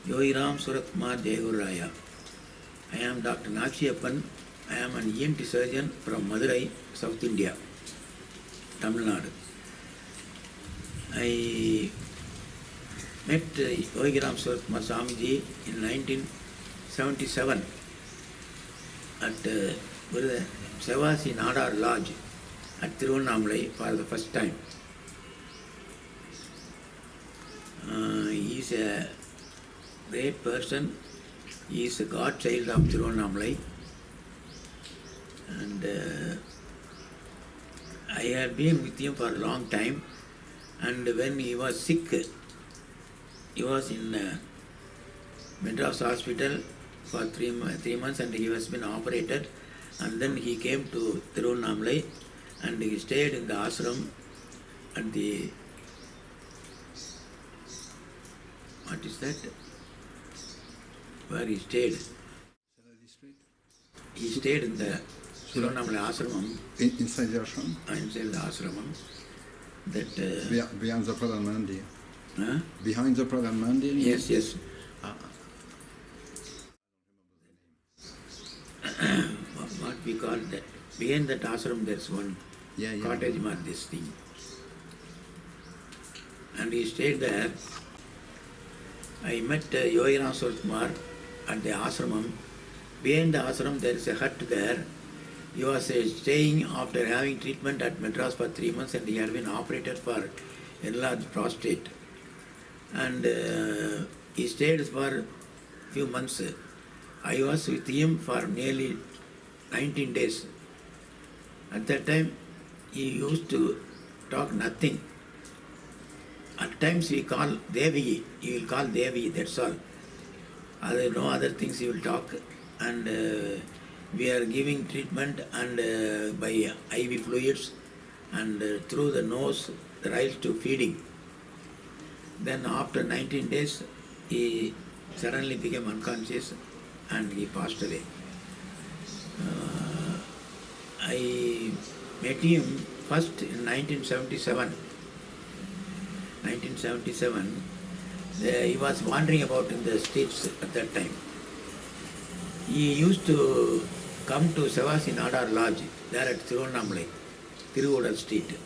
Yogiram Suratkumar Jayaguraya. I am Dr. Nakshiyappan. I am an ENT surgeon from Madurai, South India, Tamil Nadu. I met Yogiram Suratkumar Swamiji in 1977 at Sevasi Nadar Lodge at Tiruvannamalai for the first time. He is a great person. He is a godchild of Tiruvannamalai. And I had been with him for a long time. And when he was sick, he was in Madras Hospital for 3 months and he was been operated. And then he came to Tiruvannamalai and he stayed in the ashram at the, what is that? Where he stayed. He stayed in the Tiruvannamalai ashramam. Inside the ashram? Inside the ashramam. That, behind the Pradhan Mandir. huh? Behind the Pradhan Mandir? Yes, yes. What we call that, behind that ashram there's one cottage mar, this thing. And he stayed there. I met Yogiram Suratkumar at the ashramam. Behind the ashram there is a hut there. He was staying after having treatment at Madras for 3 months and he had been operated for enlarged prostate. And he stayed for few months. I was with him for nearly 19 days. At that time, he used to talk nothing. At times we call Devi, he will call Devi, that's all. No other things he will talk. And we are giving treatment and by IV fluids and through the nose, the right to feeding. Then after 19 days, he suddenly became unconscious and he passed away. I met him first in 1977. He was wandering about in the streets at that time. He used to come to Sevasi Nadar Lodge, there at Tiruvannamalai, Tiruvudal Street.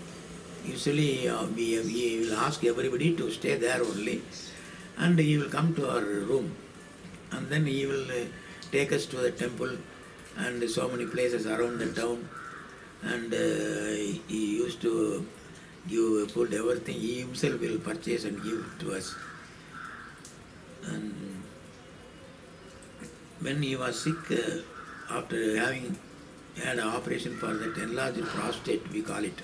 Usually he will ask everybody to stay there only and he will come to our room and then he will take us to the temple and so many places around the town and he used to give food, everything. He himself will purchase and give to us. And when he was sick, after having had an operation for that enlarged prostate, we call it,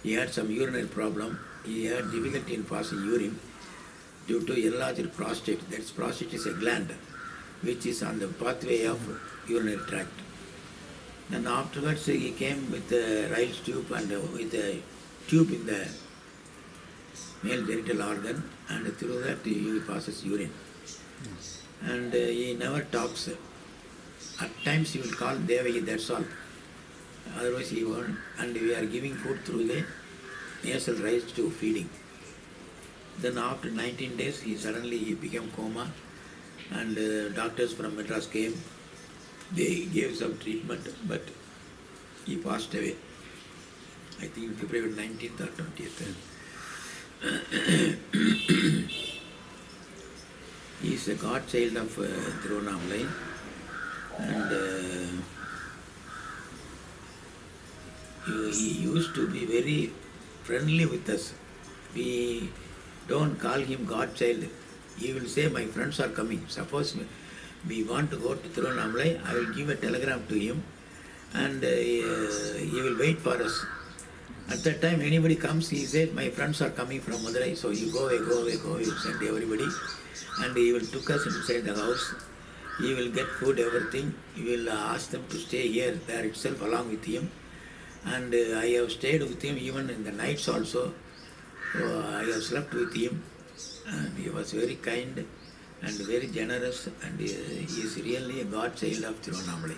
he had some urinary problem. He had difficulty in passing urine due to enlarged prostate. That prostate is a gland which is on the pathway of urinary tract. Then afterwards he came with a Ryle's tube and with a tube in the male genital organ and through that he passes urine. And he never talks. At times he will call Devi, that's all. Otherwise he won't. And we are giving food through the nasal rise to feeding. Then after 19 days he suddenly became coma and doctors from Madras came. They gave some treatment but he passed away. I think February 19th or 20th. He is a godchild of Tiruvannamalai and he used to be very friendly with us. We don't call him godchild. He will say, my friends are coming. Suppose we want to go to Tiruvannamalai, I will give a telegram to him and he will wait for us. At that time, anybody comes, he said, my friends are coming from Madurai, so you go away, go away, go away. He will send everybody. And he will took us inside the house. He will get food, everything. He will ask them to stay here, there itself, along with him. And I have stayed with him even in the nights also. So I have slept with him. And he was very kind and very generous. And he is really a godchild of Tiruvannamalai.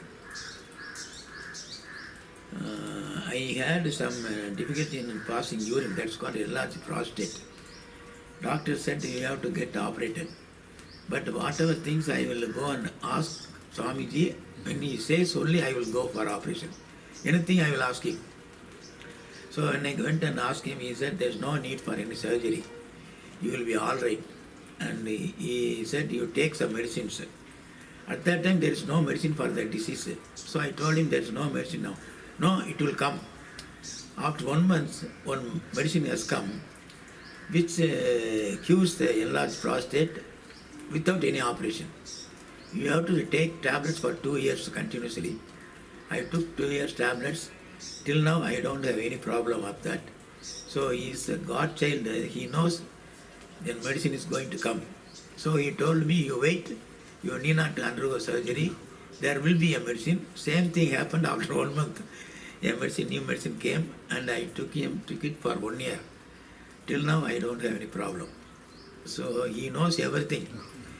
I had some difficulty in passing urine, that's called enlarged prostate. Doctor said you have to get operated. But whatever things I will go and ask Swamiji, when he says only I will go for operation. Anything I will ask him. So when I went and asked him, he said there's no need for any surgery. You will be all right. And he said you take some medicines. At that time there is no medicine for the disease. So I told him there is no medicine now. No, it will come. After 1 month, one medicine has come which cures the enlarged prostate without any operation. You have to take tablets for 2 years continuously. I took 2 years tablets. Till now I don't have any problem of that. So he is a godchild. He knows the medicine is going to come. So he told me, you wait. You need not to undergo surgery. There will be a medicine. Same thing happened after 1 month. A medicine, new medicine came, and I took it for 1 year. Till now I don't have any problem. So he knows everything.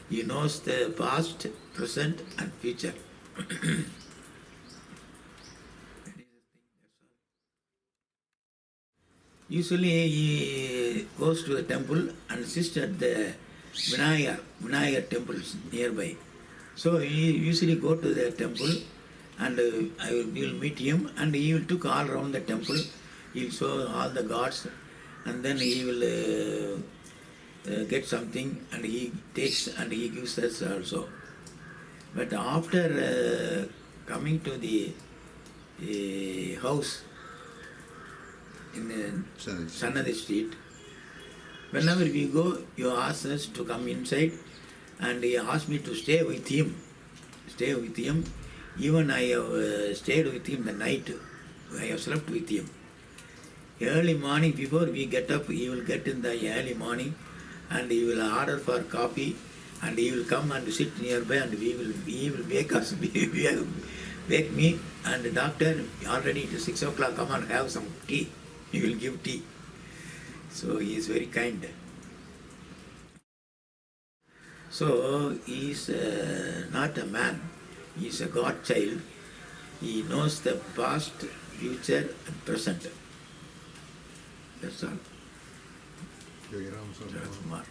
He knows the past, present and future. Usually he goes to the temple and sits at the Vinayar temples nearby. So he usually go to the temple and we will meet him, and he will took all around the temple. He will show all the gods, and then he will get something and he takes and he gives us also. But after coming to the house in Sannadi Street, whenever we go, you ask us to come inside, and he asked me to stay with him. Even I have stayed with him the night. I have slept with him. Early morning, before we get up, he will get in the early morning and he will order for coffee, and he will come and sit nearby, and he will wake us, wake me, and the doctor, already it is 6 o'clock, come and have some tea. He will give tea. So he is very kind. So he is not a man, he is a godchild. He knows the past, future and present. That's all. Yogi Ram Sarma. Kumar.